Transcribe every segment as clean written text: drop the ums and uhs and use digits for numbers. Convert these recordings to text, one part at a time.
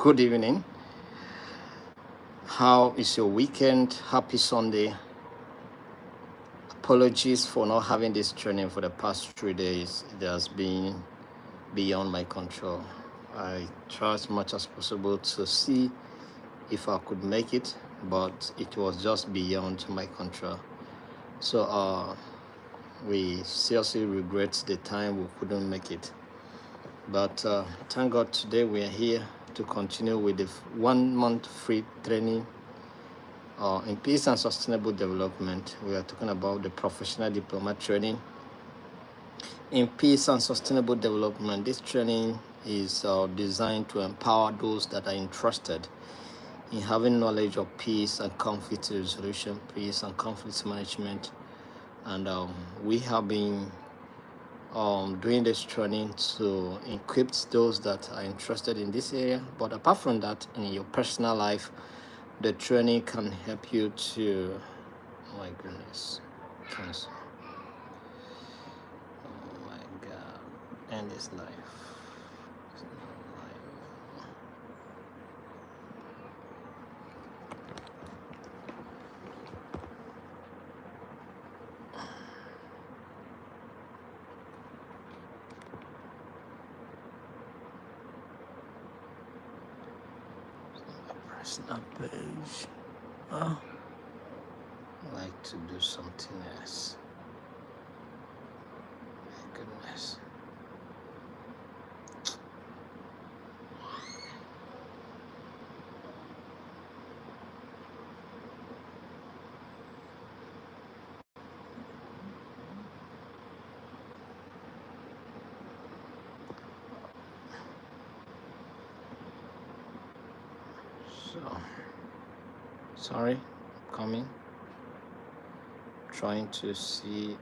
Good evening. How is your weekend? Happy Sunday. Apologies for not having this training for the past 3 days. It has been beyond my control. I tried as much as possible to see if I could make it, but it was just beyond my control. So we seriously regret the time we couldn't make it. But thank God today we are here to continue with the 1 month free training in peace and sustainable development. We are talking about the professional diploma training in peace and sustainable development. This training is designed to empower those that are interested in having knowledge of peace and conflict resolution, peace and conflict management. And we have been doing this training to equip those that are interested in this area. But apart from that, in your personal life, the training can help you to, oh my goodness, cancel. Oh my God, end this life. It's not life. Personal page. Oh, I like to do something else. My goodness. So, sorry, coming. Trying to see.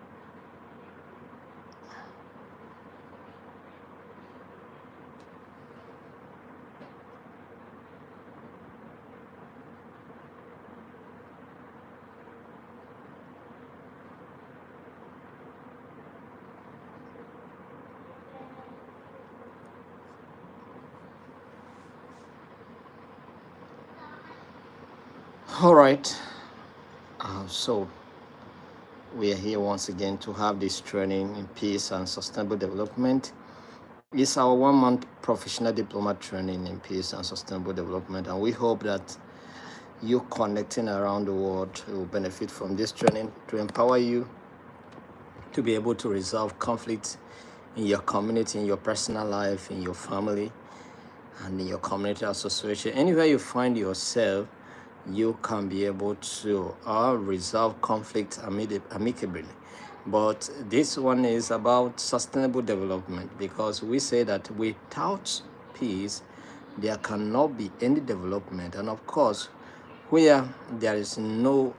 All right. So we are here once again to have this training in peace and sustainable development. It's our 1 month professional diploma training in peace and sustainable development, and we hope that you connecting around the world will benefit from this training to empower you to be able to resolve conflict in your community, in your personal life, in your family, and in your community association. Anywhere you find yourself, you can be able to resolve conflict amicably. But this one is about sustainable development, because we say that without peace, there cannot be any development. And of course, where there is no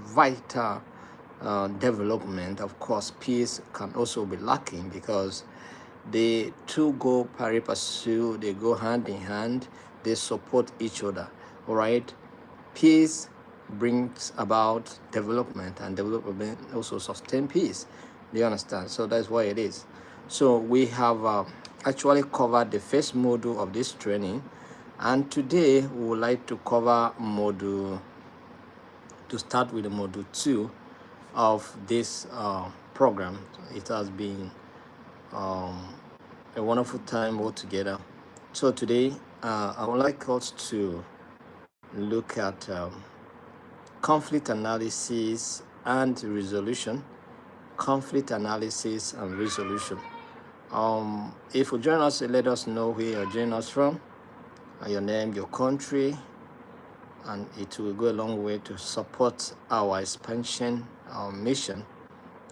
vital development, of course, peace can also be lacking, because the two go pari passu, they go hand in hand, they support each other. All right. Peace brings about development, and development also sustain peace. Do you understand? So that's why it is. So we have actually covered the first module of this training, and today we would like to cover to start with the module 2 of this program. It has been a wonderful time altogether. So today I would like us to look at conflict analysis and resolution. Conflict analysis and resolution. If you join us, let us know where you're joining us from, your name, your country, and it will go a long way to support our expansion, our mission,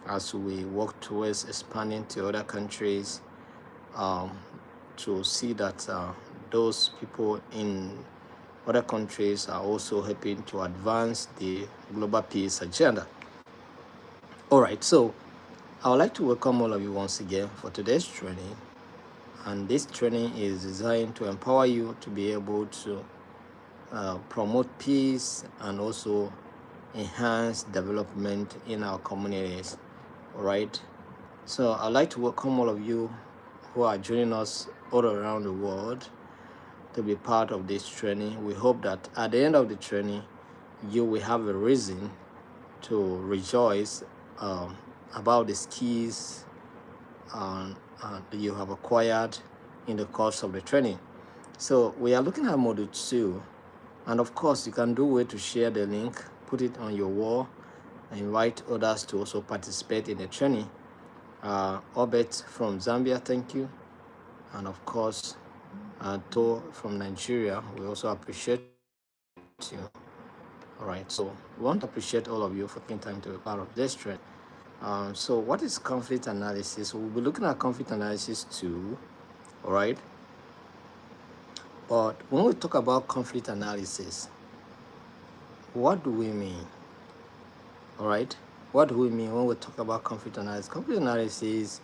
as we work towards expanding to other countries, to see that those people in other countries are also helping to advance the global peace agenda. All right, so I would like to welcome all of you once again for today's training. And this training is designed to empower you to be able to promote peace and also enhance development in our communities. All right, so I'd like to welcome all of you who are joining us all around the world. to be part of this training. We hope that at the end of the training, you will have a reason to rejoice about the skills that you have acquired in the course of the training. So we are looking at module 2, and of course you can do way to share the link, put it on your wall, and invite others to also participate in the training. Obet from Zambia, thank you. And of course, To from Nigeria, we also appreciate you. All right, so we want to appreciate all of you for taking time to be part of this trend. So what is conflict analysis? We'll be looking at conflict analysis too, all right? But when we talk about conflict analysis, what do we mean? All right, what do we mean when we talk about conflict analysis? Conflict analysis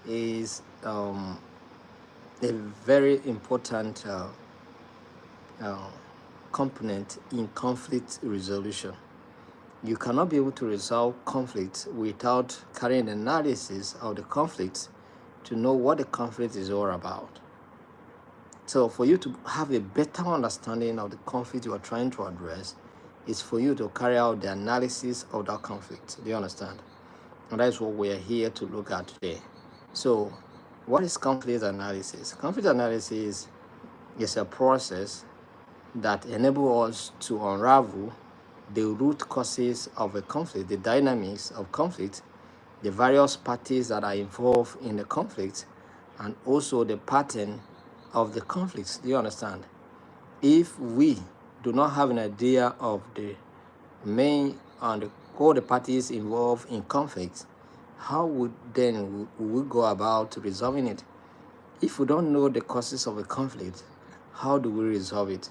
is a very important component in conflict resolution. You cannot be able to resolve conflict without carrying an analysis of the conflict to know what the conflict is all about. So for you to have a better understanding of the conflict you are trying to address, is for you to carry out the analysis of that conflict. Do you understand? And that is what we are here to look at today. So what is conflict analysis? Conflict analysis is a process that enables us to unravel the root causes of a conflict, the dynamics of conflict, the various parties that are involved in the conflict, and also the pattern of the conflicts. Do you understand? If we do not have an idea of the main and all the parties involved in conflict, how would then we go about resolving it? If we don't know the causes of a conflict, how do we resolve it?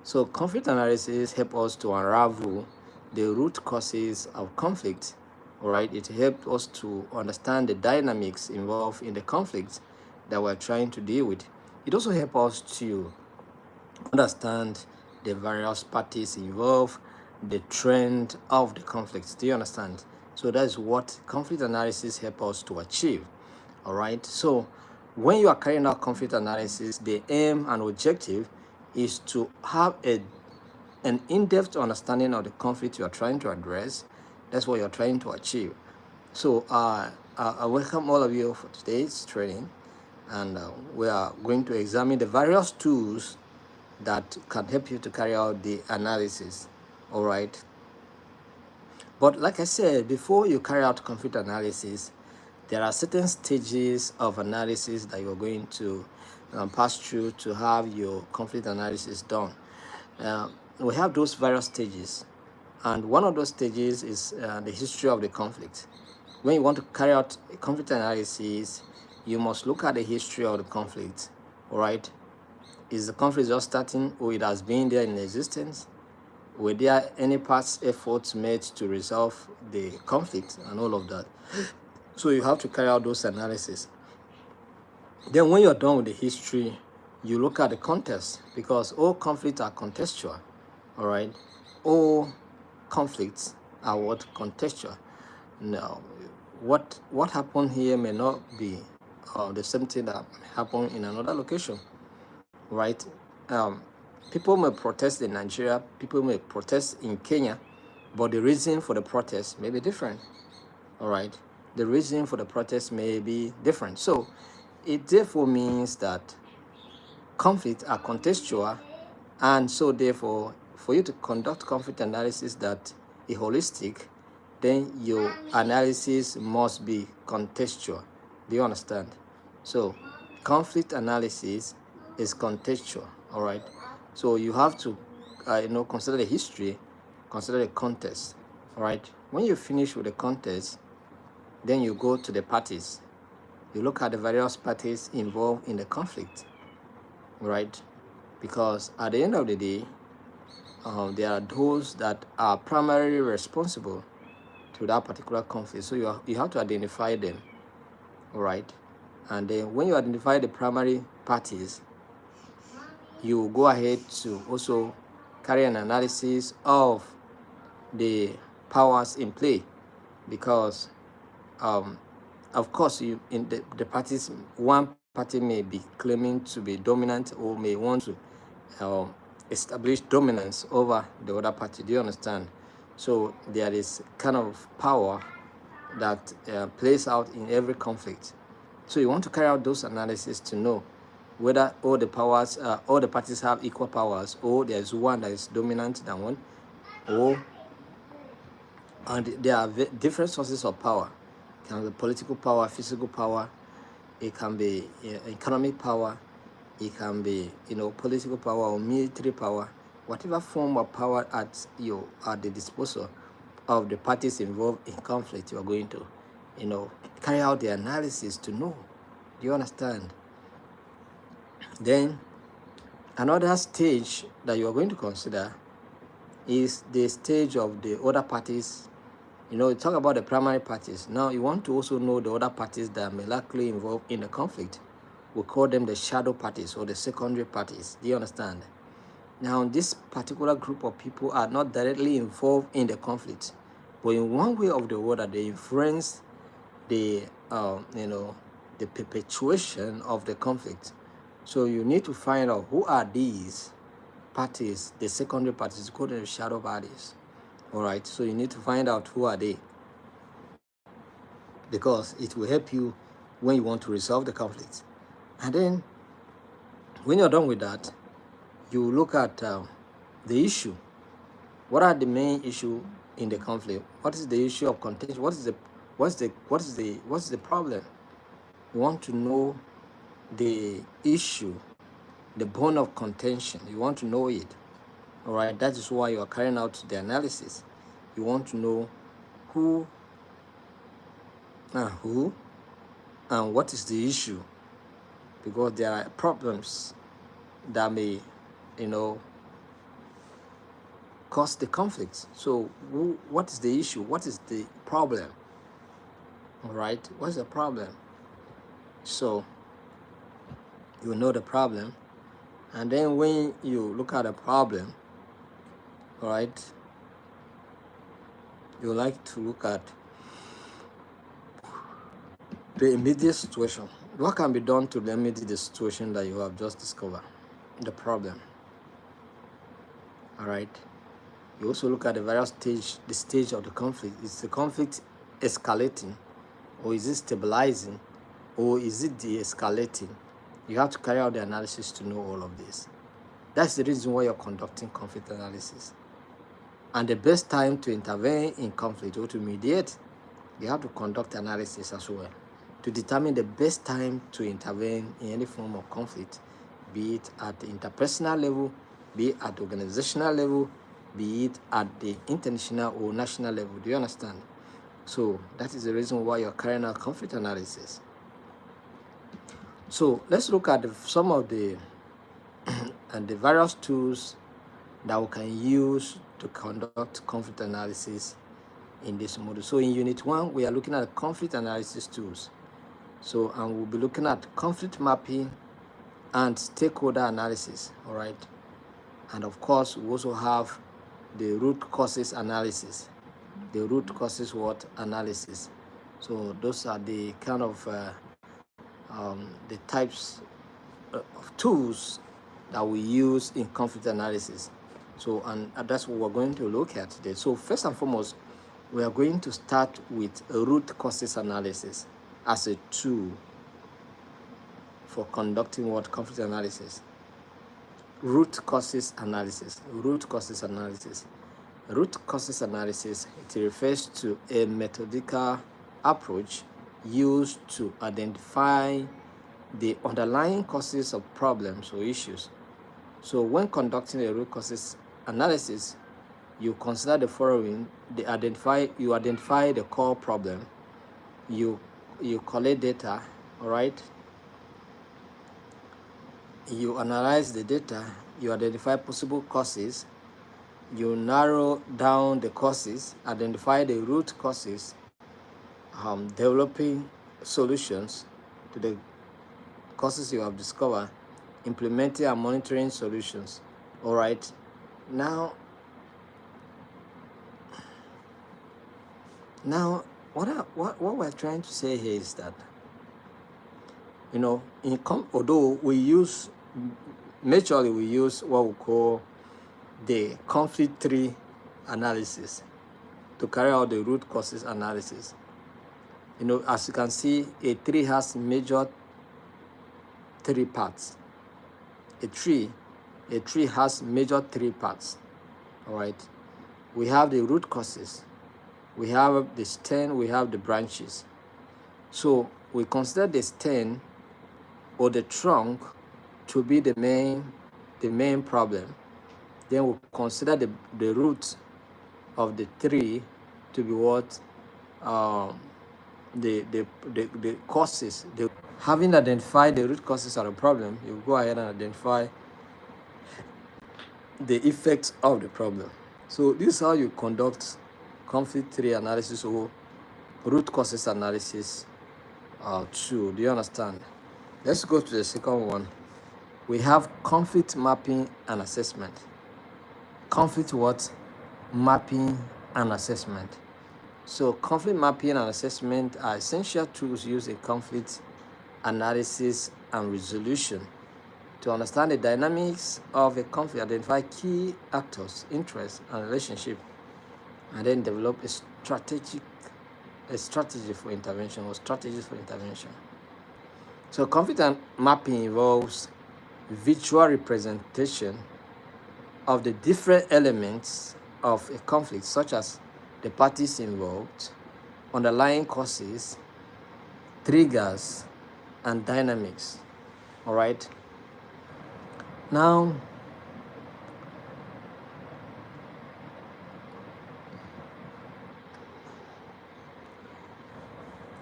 So conflict analysis helps us to unravel the root causes of conflict. All right, it helps us to understand the dynamics involved in the conflict that we're trying to deal with. It also helps us to understand the various parties involved, the trend of the conflicts. Do you understand? So that's what conflict analysis helps us to achieve. All right. So when you are carrying out conflict analysis, the aim and objective is to have an in-depth understanding of the conflict you are trying to address. That's what you're trying to achieve. So I welcome all of you for today's training, and we are going to examine the various tools that can help you to carry out the analysis. All right. But like I said, before you carry out conflict analysis, there are certain stages of analysis that you're going to pass through to have your conflict analysis done. We have those various stages, and one of those stages is the history of the conflict. When you want to carry out a conflict analysis, you must look at the history of the conflict. All right. Is the conflict just starting, or it has been there in existence? Were there any past efforts made to resolve the conflict and all of that? So you have to carry out those analysis. Then when you're done with the history, you look at the context, because all conflicts are contextual. All right. All conflicts are what? Contextual. Now, what happened here may not be the same thing that happened in another location. Right? People may protest in Nigeria, people may protest in Kenya, but the reason for the protest may be different. All right? The reason for the protest may be different. So it therefore means that conflicts are contextual, and so therefore for you to conduct conflict analysis that is holistic, then your analysis must be contextual. Do you understand? So conflict analysis is contextual. All right. So you have to consider the history, consider the context. All right. When you finish with the context, then you go to the parties. You look at the various parties involved in the conflict. Right? Because at the end of the day, there are those that are primarily responsible to that particular conflict. So you have to identify them. All right. And then when you identify the primary parties, you go ahead to also carry an analysis of the powers in play, because of course in the parties, one party may be claiming to be dominant or may want to establish dominance over the other party. Do you understand? So there is kind of power that plays out in every conflict. So you want to carry out those analysis to know whether all the parties have equal powers, or there's one that is dominant than one, or and there are different sources of power. It can be political power, physical power, it can be economic power, it can be political power or military power, whatever form of power at the disposal of the parties involved in conflict. You are going to carry out the analysis to know. Do you understand? Then another stage that you are going to consider is the stage of the other parties. You talk about the primary parties. Now you want to also know the other parties that may likely involved in the conflict. We call them the shadow parties or the secondary parties. Do you understand? Now this particular group of people are not directly involved in the conflict, but in one way or the other they influence the the perpetuation of the conflict. So you need to find out who are these parties, the secondary parties, called the shadow parties. All right, so you need to find out who are they, because it will help you when you want to resolve the conflict. And then when you're done with that, you look at the issue. What are the main issue in the conflict? What is the issue of contention? What is the problem? You want to know the issue, the bone of contention. You want to know it. All right, that is why you are carrying out the analysis. You want to know who and what is the issue, because there are problems that may cause the conflict. So what is the issue? What is the problem? All right, what's the problem? So you know the problem, and then when you look at the problem, all right, you like to look at the immediate situation. What can be done to remedy the situation that you have just discovered, the problem? All right. You also look at the various stage of the conflict. Is the conflict escalating, or is it stabilizing, or is it de-escalating? You have to carry out the analysis to know all of this. That's the reason why you're conducting conflict analysis. And the best time to intervene in conflict or to mediate, you have to conduct analysis as well to determine the best time to intervene in any form of conflict, be it at the interpersonal level, be it at the organizational level, be it at the international or national level. Do you understand? So that is the reason why you're carrying out conflict analysis. So let's look at some of the and the various tools that we can use to conduct conflict analysis in this module. So in Unit 1, we are looking at conflict analysis tools. So, and we'll be looking at conflict mapping and stakeholder analysis, all right? And of course, we also have the root causes analysis. The root causes what analysis. So those are the kind of the types of tools that we use in conflict analysis. So, and that's what we're going to look at today. So first and foremost, we are going to start with a root causes analysis as a tool for conducting what conflict analysis. Root causes analysis. Root causes analysis. Root causes analysis, it refers to a methodical approach used to identify the underlying causes of problems or issues. So when conducting a root causes analysis, you consider the following: you identify the core problem, you collect data, all right? You analyze the data, you identify possible causes, you narrow down the causes, identify the root causes, developing solutions to the causes you have discovered, implementing and monitoring solutions. All right. Now what we're trying to say here is that, although we use majorly we use what we call the conflict tree analysis to carry out the root causes analysis. You know, as you can see, a tree has major three parts. A tree has major three parts. All right. We have the root causes, we have the stem, we have the branches. So we consider the stem or the trunk to be the main problem. Then we consider the root of the tree to be what the causes. Having identified the root causes of the problem, you go ahead and identify the effects of the problem. So this is how you conduct conflict tree analysis or root causes analysis too. Do you understand? Let's go to the second one. We have conflict mapping and assessment. Conflict what? Mapping and assessment. So conflict mapping and assessment are essential tools used in conflict analysis and resolution to understand the dynamics of a conflict, identify key actors, interests, and relationship, and then develop a strategy for intervention or strategies for intervention. So conflict mapping involves visual representation of the different elements of a conflict, such as the parties involved, underlying causes, triggers, and dynamics. All right. Now,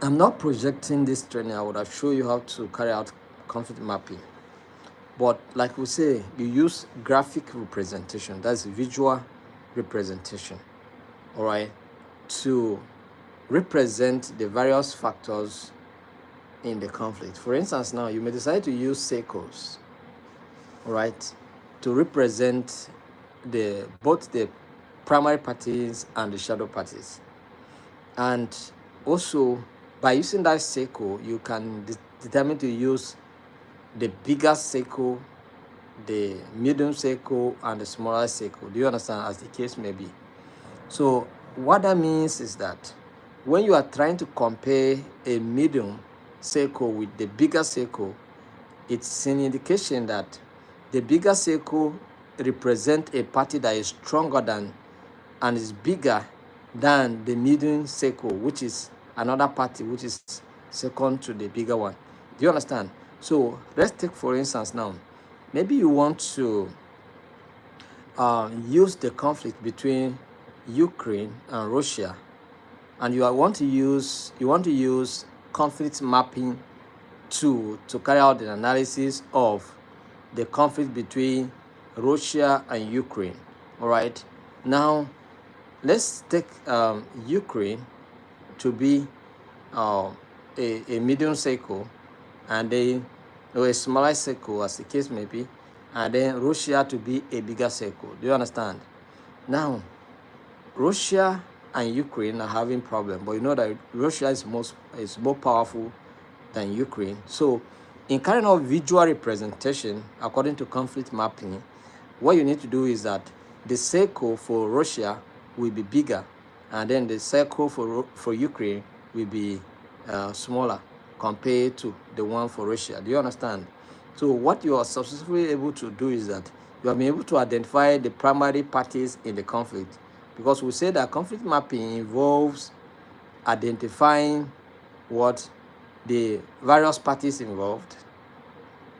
I'm not projecting this training. I would have shown you how to carry out conflict mapping. But like we say, you use graphic representation, that's visual representation, all right, to represent the various factors in the conflict. For instance, now you may decide to use circles, all right, to represent both the primary parties and the shadow parties. And also, by using that circle, you can determine to use the bigger circle, the medium circle, and the smaller circle. Do you understand? As the case may be. So what that means is that when you are trying to compare a medium circle with the bigger circle, it's an indication that the bigger circle represents a party that is stronger than and is bigger than the medium circle, which is another party which is second to the bigger one. Do you understand? So let's take, for instance, now, maybe you want to use the conflict between Ukraine and Russia, and you want to use conflict mapping to carry out an analysis of the conflict between Russia and Ukraine. All right. Now, let's take Ukraine to be a medium circle, and then a smaller circle, as the case may be, and then Russia to be a bigger circle. Do you understand? Now, Russia and Ukraine are having problem, but you know that Russia is more powerful than Ukraine. So, in carrying out visual representation according to conflict mapping, what you need to do is that the circle for Russia will be bigger, and then the circle for Ukraine will be smaller compared to the one for Russia. Do you understand? So what you are successfully able to do is that you have been able to identify the primary parties in the conflict, because we say that conflict mapping involves identifying what the various parties involved.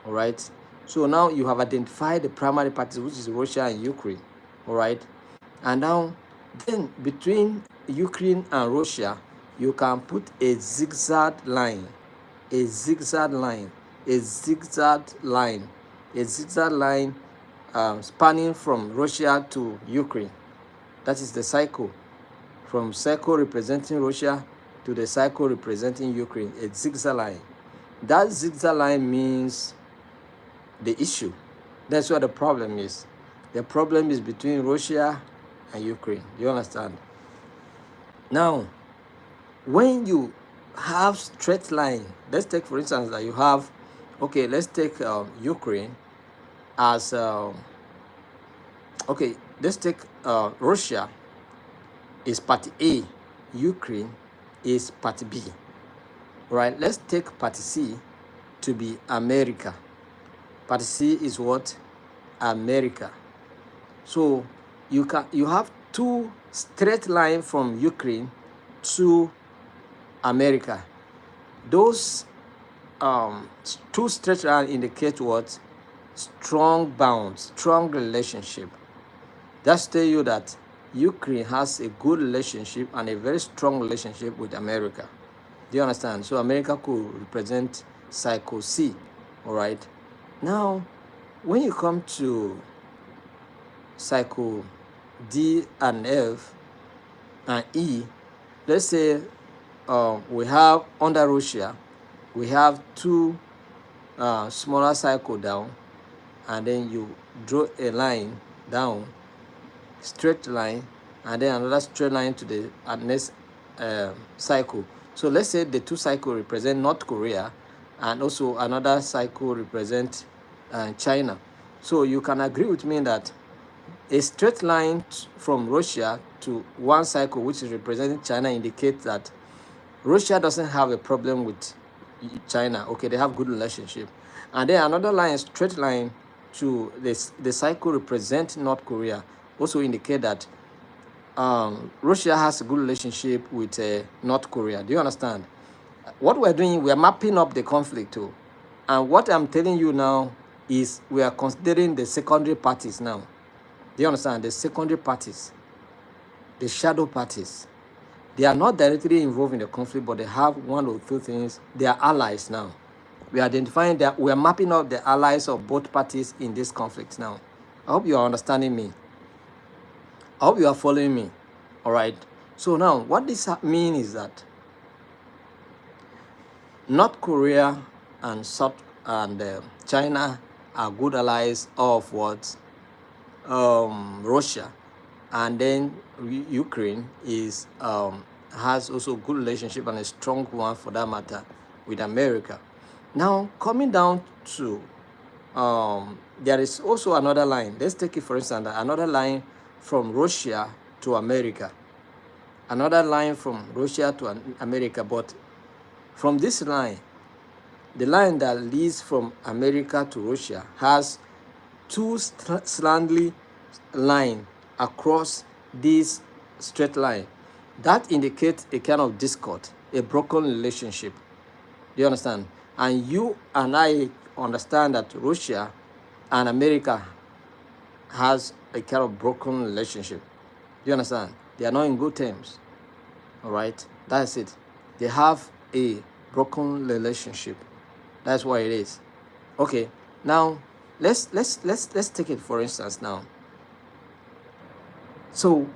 All right. So now you have identified the primary parties, which is Russia and Ukraine. All right. And now, then between Ukraine and Russia, you can put a zigzag line, spanning from Russia to Ukraine. That is the cycle, from circle representing Russia to the cycle representing Ukraine, a zigzag line. That zigzag line means the issue. That's what the problem is. The problem is between Russia and Ukraine. Do you understand? Now, when you have straight line, let's take, for instance, that you have, okay, let's take Ukraine, as okay, let's take Russia is party A, Ukraine is party B. Right, let's take party C to be America. Party C is what? America. So you have two straight line from Ukraine to America. Those two straight lines indicate what? Strong bonds, strong relationship. That's tell you that Ukraine has a good relationship and a very strong relationship with America. Do you understand? So America could represent cycle C. All right. Now, when you come to cycle D and F and E, let's say we have under Russia, we have two smaller cycle down, and then you draw a line down, straight line, and then another straight line to the next cycle. So let's say the two cycles represent North Korea, and also another cycle represent China. So you can agree with me that a straight line from Russia to one cycle, which is representing China, indicates that Russia doesn't have a problem with China. Okay, they have good relationship. And then another line, straight line to the cycle represent North Korea, also indicate that Russia has a good relationship with North Korea. Do you understand? What we're doing, we are mapping up the conflict too. And what I'm telling you now is we are considering the secondary parties now. Do you understand? The secondary parties, the shadow parties. They are not directly involved in the conflict, but they have one or two things. They are allies now. We are identifying that we are mapping out the allies of both parties in this conflict now. I hope you are understanding me. I hope you are following me. All right. So now, what this means is that North Korea and China are good allies of what? Russia, and then Ukraine is has also good relationship and a strong one for that matter with America. Now coming down to there is also another line. Let's take it for instance, another line from Russia to America. Another line from Russia to America, but from this line, the line that leads from America to Russia has two slantly line across this straight line. That indicates a kind of discord, a broken relationship. Do you understand? And you and I understand that Russia and America has a kind of broken relationship. Do you understand? They are not in good terms. All right, that's it. They have a broken relationship. That's what it is. Okay, now let's take it for instance now. So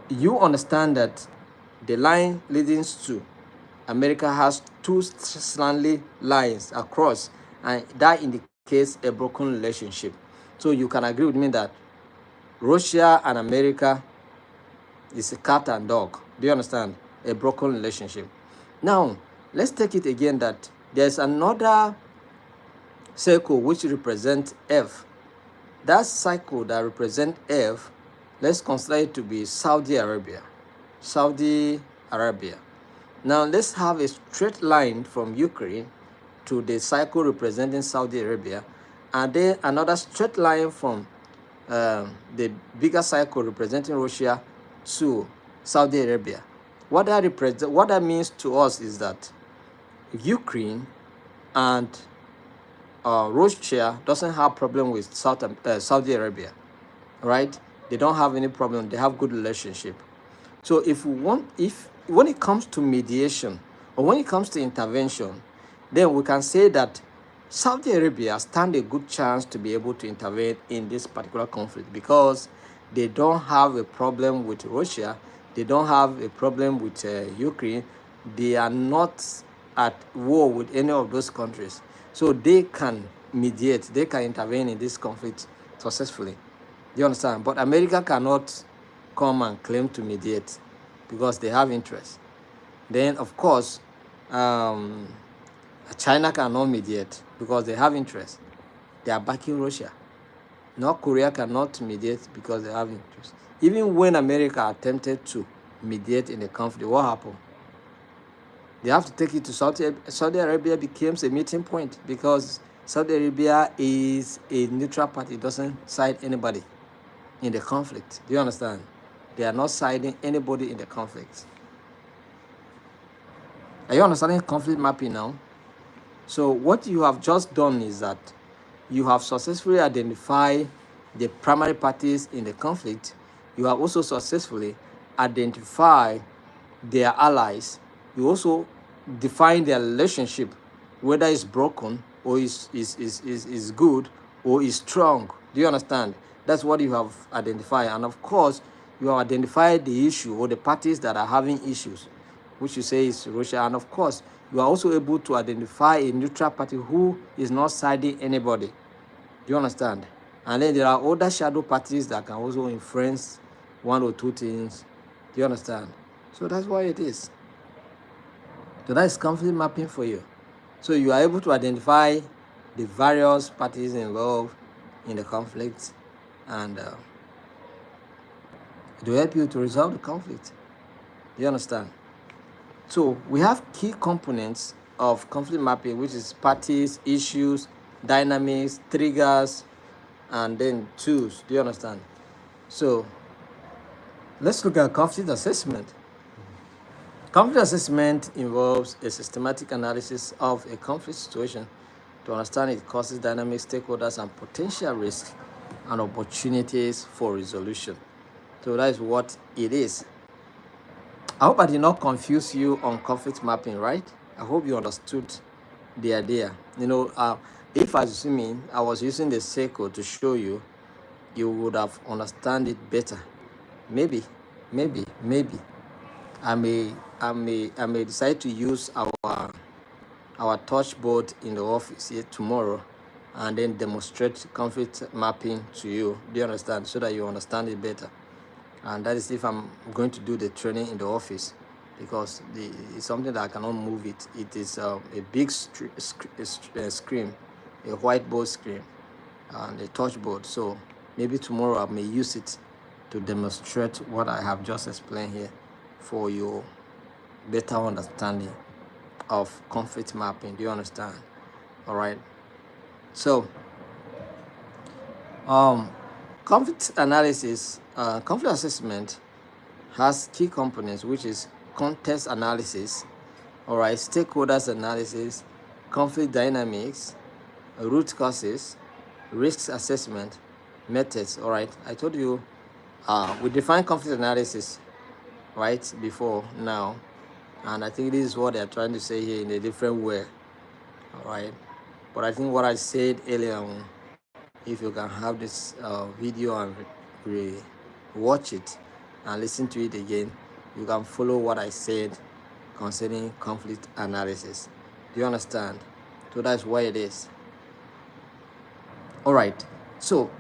you understand that the line leading to America has two slantly lines across, and that indicates a broken relationship. So you can agree with me that Russia and America is a cat and dog. Do you understand? A broken relationship. Now let's take it again that there's another circle which represents F. That cycle that represents F, let's consider it to be Saudi Arabia. Saudi Arabia. Now let's have a straight line from Ukraine to the cycle representing Saudi Arabia, and then another straight line from the bigger cycle representing Russia to Saudi Arabia. What that means to us is that Ukraine and Russia doesn't have problem with Saudi Arabia, right? They don't have any problem. They have good relationship. So when it comes to mediation or when it comes to intervention, then we can say that Saudi Arabia stand a good chance to be able to intervene in this particular conflict because they don't have a problem with Russia. They don't have a problem with Ukraine. They are not at war with any of those countries. So they can mediate, they can intervene in this conflict successfully. Do you understand? But America cannot come and claim to mediate because they have interest. Then, of course, China cannot mediate because they have interest. They are backing Russia. North Korea cannot mediate because they have interest. Even when America attempted to mediate in the conflict, what happened? They have to take it to Saudi Arabia became a meeting point because Saudi Arabia is a neutral party. It doesn't side anybody in the conflict. Do you understand? They are not siding anybody in the conflict. Are you understanding conflict mapping now? So what you have just done is that you have successfully identified the primary parties in the conflict. You have also successfully identified their allies. You also define their relationship, whether it's broken or is good or is strong. Do you understand? That's what you have identified. And of course, you have identified the issue or the parties that are having issues, which you say is Russia. And of course, you are also able to identify a neutral party who is not siding anybody. Do you understand? And then there are other shadow parties that can also influence one or two things. Do you understand? So that's why it is. So that is conflict mapping for you. So you are able to identify the various parties involved in the conflict, and it will help you to resolve the conflict. Do you understand? So we have key components of conflict mapping, which is parties, issues, dynamics, triggers, and then tools. Do you understand? So let's look at conflict assessment. Conflict assessment involves a systematic analysis of a conflict situation to understand its causes, dynamics, stakeholders, and potential risks and opportunities for resolution. So that is what it is. I hope I did not confuse you on conflict mapping, right? I hope you understood the idea. If assuming I was using the circle to show you, you would have understand it better. Maybe I may decide to use our touch board in the office here tomorrow and then demonstrate conflict mapping to you. Do you understand? So that you understand it better. And that is if I'm going to do the training in the office, because it's something that I cannot move it. It is a big screen, a whiteboard screen, and a touch board. So maybe tomorrow I may use it to demonstrate what I have just explained here for your better understanding of conflict mapping. Do you understand? All right. So conflict analysis, conflict assessment has key components, which is context analysis, all right, stakeholders analysis, conflict dynamics, root causes, risks assessment, methods. All right, I told you we define conflict analysis right before now, and I think this is what they're trying to say here in a different way. All right, but I think what I said earlier on, if you can have this video and watch it and listen to it again, you can follow what I said concerning conflict analysis. Do you understand? So that's why it is. All right, so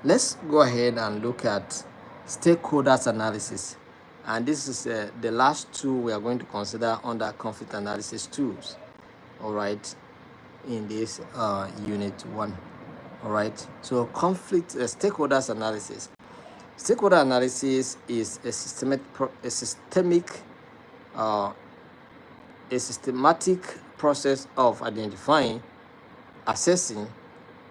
let's go ahead and look at stakeholders analysis, and this is the last tool we are going to consider under conflict analysis tools, all right, in this unit 1. All right, so conflict stakeholders analysis. Stakeholder analysis is a systematic process of identifying, assessing,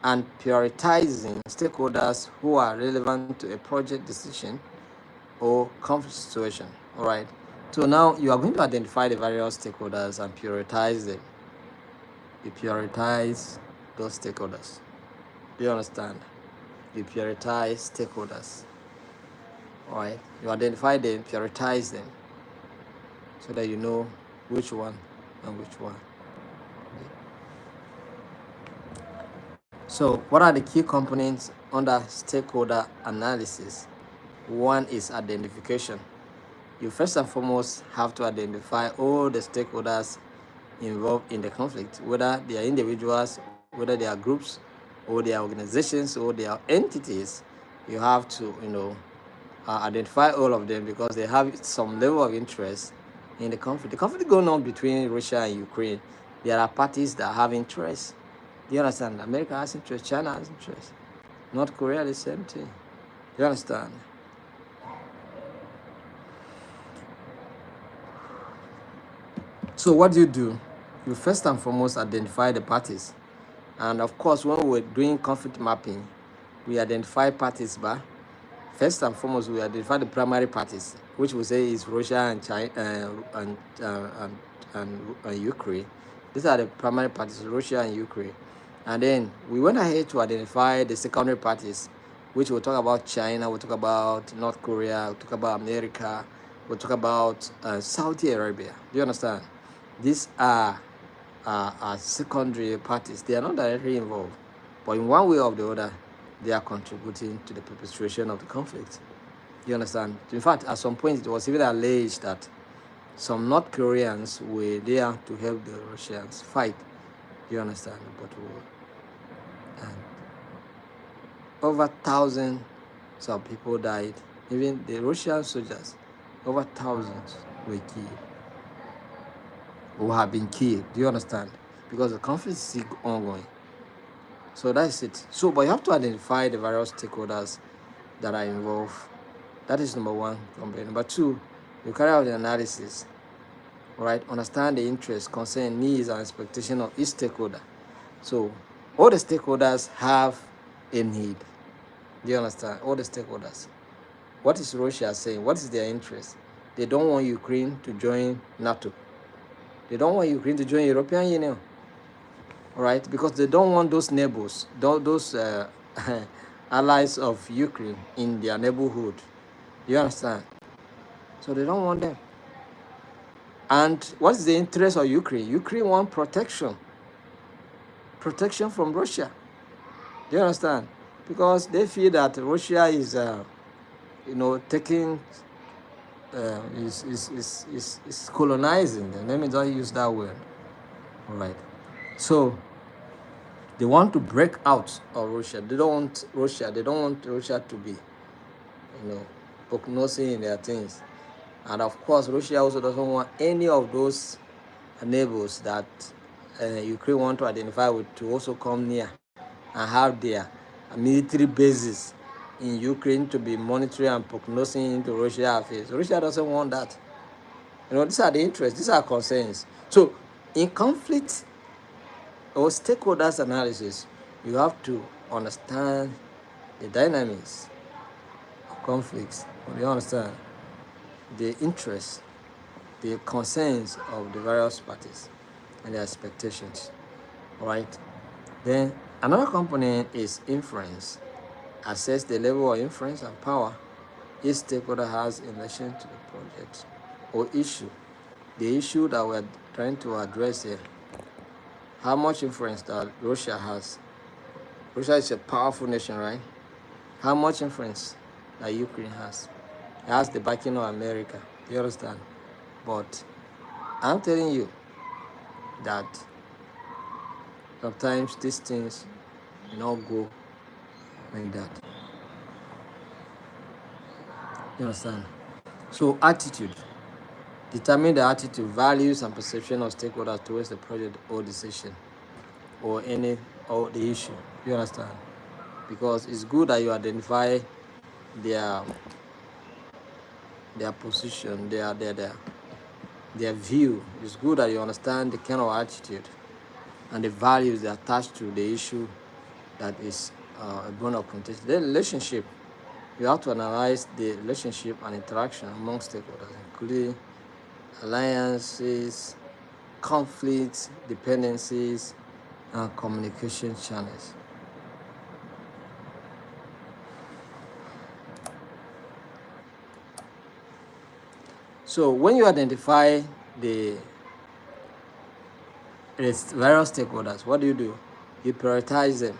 and prioritizing stakeholders who are relevant to a project decision or conflict situation. All right, so now you are going to identify the various stakeholders and prioritize them. You prioritize those stakeholders. Do you understand? You prioritize stakeholders. All right, you identify them, prioritize them, so that you know which one and which one. So what are the key components under stakeholder analysis? One is identification. You first and foremost have to identify all the stakeholders involved in the conflict, whether they are individuals, whether they are groups, or they are organizations, or they are entities. You have to, identify all of them because they have some level of interest in the conflict. The conflict going on between Russia and Ukraine, there are parties that have interest. Do you understand? America has interest, China has interest, North Korea, the same thing. You understand? So what do? You first and foremost identify the parties. And of course, when we're doing conflict mapping, we identify parties by first and foremost we identify the primary parties, which we say is Russia and China and Ukraine. These are the primary parties, Russia and Ukraine. And then we went ahead to identify the secondary parties, which we'll talk about China, we'll talk about North Korea, we'll talk about America, we'll talk about Saudi Arabia. Do you understand? These are secondary parties. They are not directly involved, but in one way or the other, they are contributing to the perpetration of the conflict. You understand? In fact, at some point, it was even alleged that some North Koreans were there to help the Russians fight. You understand? But and over thousands of people died. Even the Russian soldiers, over thousands were killed, who have been killed. Do you understand? Because the conflict is still ongoing. So that's it. So, but you have to identify the various stakeholders that are involved. That is number one complaint. Number two, you carry out the analysis, right? Understand the interests, concern, needs, and expectation of each stakeholder. So, all the stakeholders have a need. Do you understand? All the stakeholders. What is Russia saying? What is their interest? They don't want Ukraine to join NATO. They don't want Ukraine to join European Union, right? Because they don't want those neighbors, those allies of Ukraine in their neighborhood. You understand? So they don't want them. And what is the interest of Ukraine? Ukraine wants protection from Russia. Do you understand? Because they feel that Russia is, taking, is colonizing them. Let me just use that word. All right. So they want to break out of Russia. They don't want Russia to be, prognosing in their things. And of course, Russia also doesn't want any of those neighbors that Ukraine want to identify with to also come near and have their military bases in Ukraine to be monitoring and prognosing into Russia's affairs. Russia doesn't want that. These are the interests, these are concerns. So in conflict or stakeholders analysis, you have to understand the dynamics of conflicts. Do you understand? The interests, the concerns of the various parties and their expectations. All right? Then another component is influence. Assess the level of influence and power each stakeholder has in relation to the project or issue. The issue that we're trying to address here. How much influence that Russia has? Russia is a powerful nation, right? How much influence that Ukraine has? It has the backing of America. Do you understand? But I'm telling you that sometimes these things go like that. You understand? So attitude. Determine the attitude, values, and perception of stakeholders towards the project or decision or the issue. You understand? Because it's good that you identify their position, their view. It's good that you understand the kind of attitude and the values that attach to the issue that is a bone of contention. The relationship. You have to analyze the relationship and interaction among stakeholders, including alliances, conflicts, dependencies, and communication channels. So when you identify the various stakeholders, what do? You prioritize them.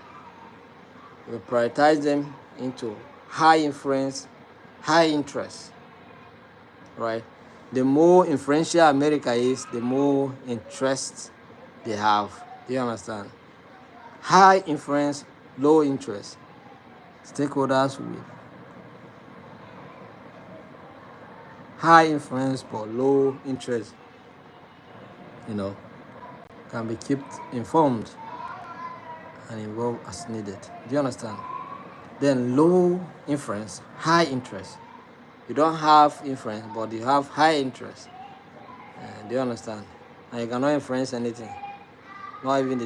You prioritize them into high influence, high interest, right? The more influential America is, the more interest they have. Do you understand? High influence, low interest. Stakeholders with high influence but low interest, can be kept informed and involved as needed. Do you understand? Then low inference, high interest. You don't have inference, but you have high interest. Do you understand? And you cannot inference anything, not even the